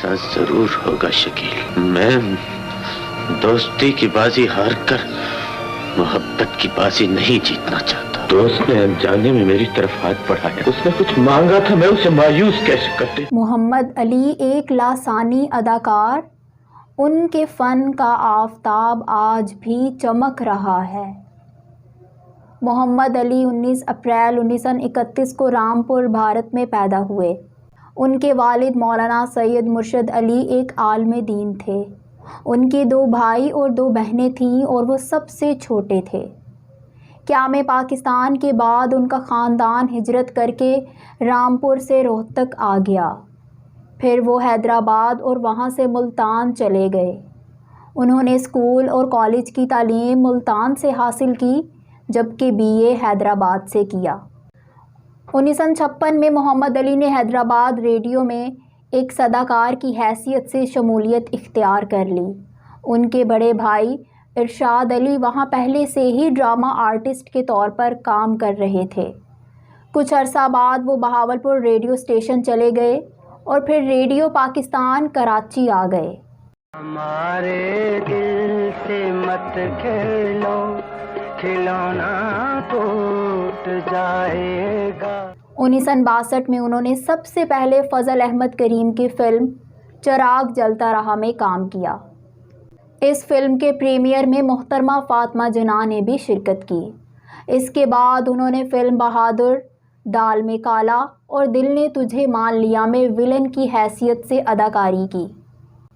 ऐसा जरूर होगा शकील। मैं दोस्ती की बाजी हार कर मोहब्बत की बाजी नहीं जीतना चाहता। दोस्त ने अनजाने में मेरी तरफ हाथ बढ़ाया, उसने कुछ मांगा था, मैं उसे मायूस कैसे कर दे। मोहम्मद अली एक लासानी अदाकार, उनके फ़न का आफताब आज भी चमक रहा है। मोहम्मद अली 19 अप्रैल 1931 को रामपुर, भारत में पैदा हुए। उनके वालिद मौलाना सैयद मुर्शद अली एक आलिम दीन थे। उनके 2 भाई और 2 बहनें थीं और वो सबसे छोटे थे। क़याम पाकिस्तान के बाद उनका ख़ानदान हिजरत करके रामपुर से रोहतक आ गया। फिर वो हैदराबाद और वहाँ से मुल्तान चले गए। उन्होंने स्कूल और कॉलेज की तालीम मुल्तान से हासिल की, जबकि BA हैदराबाद से किया। 1956 में मोहम्मद अली ने हैदराबाद रेडियो में एक सदाकार की हैसियत से शमूलियत इख्तियार कर ली। उनके बड़े भाई इरशाद अली वहाँ पहले से ही ड्रामा आर्टिस्ट के तौर पर काम कर रहे थे। कुछ अरसा बाद वो बहावलपुर रेडियो स्टेशन चले गए और फिर रेडियो पाकिस्तान कराची आ गए। हमारे दिल से मत खेलो, खिलौना टूट जाएगा। 1962 में उन्होंने सबसे पहले फजल अहमद करीम की फिल्म चिराग जलता रहा में काम किया। इस फिल्म के प्रीमियर में मोहतरमा फातिमा जिन्ना ने भी शिरकत की। इसके बाद उन्होंने फिल्म बहादुर, दाल में काला और दिल ने तुझे मान लिया में विलन की हैसियत से अदाकारी की।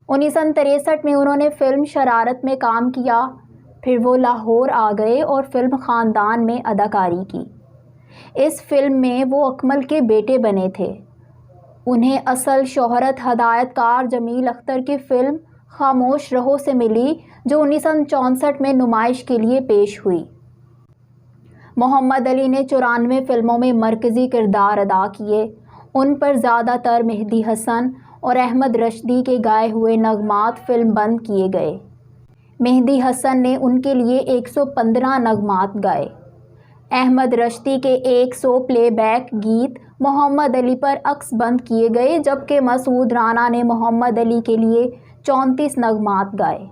1963 में उन्होंने फिल्म शरारत में काम किया। फिर वो लाहौर आ गए और फिल्म ख़ानदान में अदाकारी की। इस फिल्म में वो अकमल के बेटे बने थे। उन्हें असल शोहरत हदायतकार जमील अख्तर की फिल्म खामोश रहो से मिली, जो 1964 में नुमाइश के लिए पेश हुई। मोहम्मद अली ने 94 फिल्मों में मरकज़ी किरदार अदा किए। उन पर ज़्यादातर मेहदी हसन और अहमद रश्दी के गाए हुए नगमात फिल्म बंद किए गए। मेहदी हसन ने उनके लिए 115 नगमात गाए। अहमद रश्दी के 100 प्लेबैक गीत मोहम्मद अली पर अक्स बंद किए गए, जबकि मसूद राना ने मोहम्मद अली के लिए 34 नगमात गाए।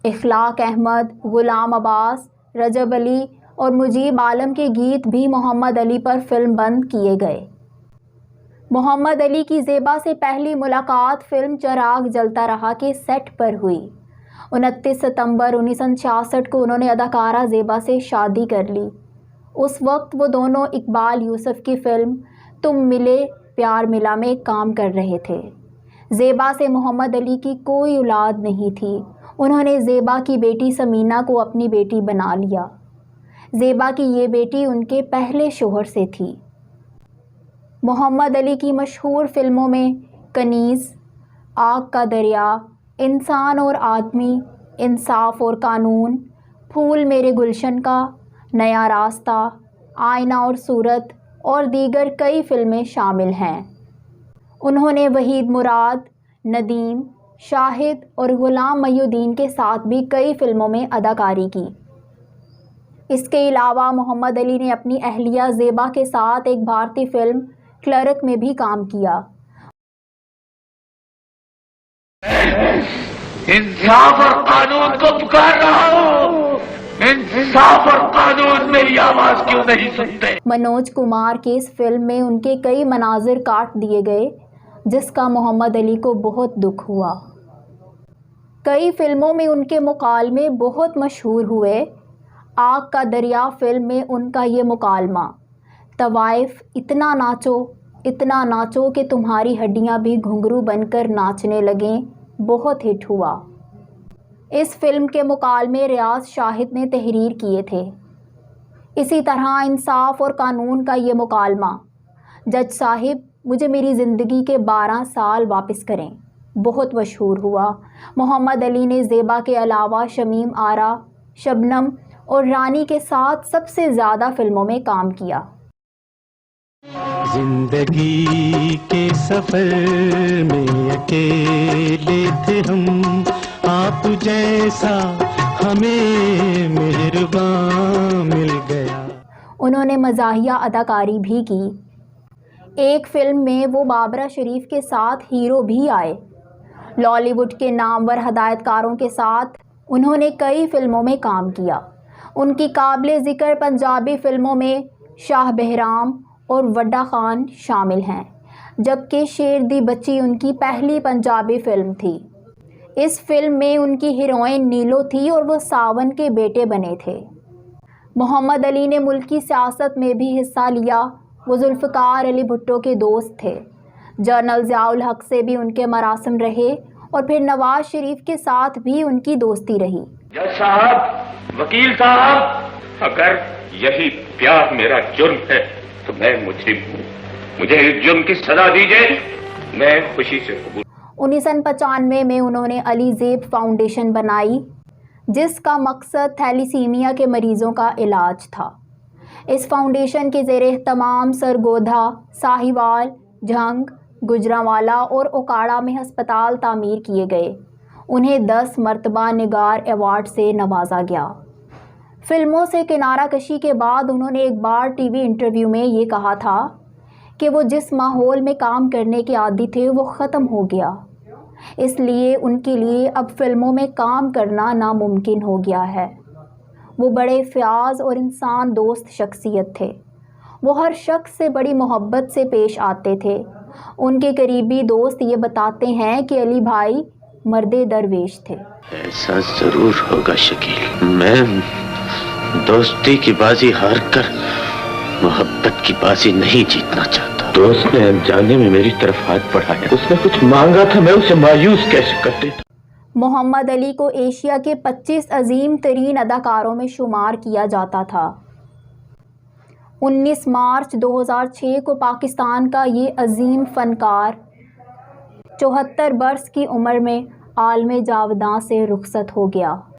इखलाक अहमद, गुलाम अब्बास, रजब अली और मुजीब आलम के गीत भी मोहम्मद अली पर फिल्म बंद किए गए। मोहम्मद अली की ज़ेबा से पहली मुलाकात फिल्म चिराग जलता रहा के सेट पर हुई। 29 सितंबर 1966 को उन्होंने अदाकारा ज़ेबा से शादी कर ली। उस वक्त वो दोनों इकबाल यूसुफ की फ़िल्म तुम मिले प्यार मिला में काम कर रहे थे। ज़ेबा से मोहम्मद अली की कोई औलाद नहीं थी। उन्होंने ज़ेबा की बेटी समीना को अपनी बेटी बना लिया। ज़ेबा की ये बेटी उनके पहले शोहर से थी। मोहम्मद अली की मशहूर फ़िल्मों में कनीज़, आग का दरिया, इंसान और आदमी, इंसाफ और कानून, फूल मेरे गुलशन का, नया रास्ता, आईना और सूरत और दीगर कई फ़िल्में शामिल हैं। उन्होंने वहीद मुराद, नदीम, शाहिद और ग़ुलाम महीउद्दीन के साथ भी कई फ़िल्मों में अदाकारी की। इसके अलावा मोहम्मद अली ने अपनी अहलिया ज़ेबा के साथ एक भारतीय फ़िल्म क्लर्क में भी काम किया। इंसाफ और कानून को पुकार रहा हूँ, इंसाफ और कानून मेरी आवाज क्यों नहीं सुनते। मनोज कुमार की इस फिल्म में उनके कई मनाजिर काट दिए गए, जिसका मोहम्मद अली को बहुत दुख हुआ। कई फिल्मों में उनके मुकालमे बहुत मशहूर हुए। आग का दरिया फिल्म में उनका ये मुकालमा, तवाइफ इतना नाचो कि तुम्हारी हड्डियां भी घुंघरू बनकर नाचने लगें, बहुत हिट हुआ। इस फिल्म के मुकालमे रियाज शाहिद ने तहरीर किए थे। इसी तरह इंसाफ और कानून का ये मुकालमा, जज साहिब मुझे मेरी ज़िंदगी के 12 साल वापस करें, बहुत मशहूर हुआ। मोहम्मद अली ने ज़ेबा के अलावा शमीम आरा, शबनम और रानी के साथ सबसे ज़्यादा फिल्मों में काम किया। जिंदगी के सफर में अकेले थे हम, आप जैसा हमें मेहरबान मिल गया। उन्होंने मज़ाहिया अदाकारी भी की। ایک فلم میں وہ بابرہ شریف کے ساتھ ہیرو بھی آئے۔ لالی ووڈ کے نامور ہدایت کاروں کے ساتھ انہوں نے کئی فلموں میں کام کیا۔ ان کی قابل ذکر پنجابی فلموں میں شاہ بہرام اور وڈا خان شامل ہیں، جبکہ شیر دی بچی ان کی پہلی پنجابی فلم تھی۔ اس فلم میں ان کی ہیروئن نیلو تھی اور وہ ساون کے بیٹے بنے تھے۔ محمد علی نے ملکی سیاست میں بھی حصہ لیا۔ وہ ذوالفقار علی بھٹو کے دوست تھے۔ جنرل ضیاء الحق سے بھی ان کے مراسم رہے اور پھر نواز شریف کے ساتھ بھی ان کی دوستی رہی۔ جج صاحب، وکیل صاحب، اگر یہی پیار میرا جرم ہے تو میں مجرم ہوں، مجھے اس جرم کی سزا دیجیے، میں خوشی سے قبول۔ 1995 میں انہوں نے علی زیب فاؤنڈیشن بنائی، جس کا مقصد تھیلیسیمیا کے مریضوں کا علاج تھا۔ اس فاؤنڈیشن کے زیر اہتمام سرگودھا، ساہیوال، جھنگ، گجرانوالا اور اوکاڑا میں ہسپتال تعمیر کیے گئے۔ انہیں 10 مرتبہ نگار ایوارڈ سے نوازا گیا۔ فلموں سے کنارہ کشی کے بعد انہوں نے ایک بار ٹی وی انٹرویو میں یہ کہا تھا کہ وہ جس ماحول میں کام کرنے کے عادی تھے وہ ختم ہو گیا، اس لیے ان کے لیے اب فلموں میں کام کرنا ناممکن ہو گیا ہے۔ وہ بڑے فیاض اور انسان دوست شخصیت تھے۔ وہ ہر شخص سے بڑی محبت سے پیش آتے تھے۔ ان کے قریبی دوست یہ بتاتے ہیں کہ علی بھائی مرد درویش تھے۔ ایسا ضرور ہوگا شکیل، میں دوستی کی بازی ہار کر محبت کی بازی نہیں جیتنا چاہتا۔ دوست نے انجانے میں میری طرف ہاتھ بڑھایا، اس نے کچھ مانگا تھا، میں اسے مایوس کیسے کر دیتا۔ محمد علی کو ایشیا کے 25 عظیم ترین اداکاروں میں شمار کیا جاتا تھا۔ 19 مارچ 2006 کو پاکستان کا یہ عظیم فنکار 74 برس کی عمر میں عالم جاوداں سے رخصت ہو گیا۔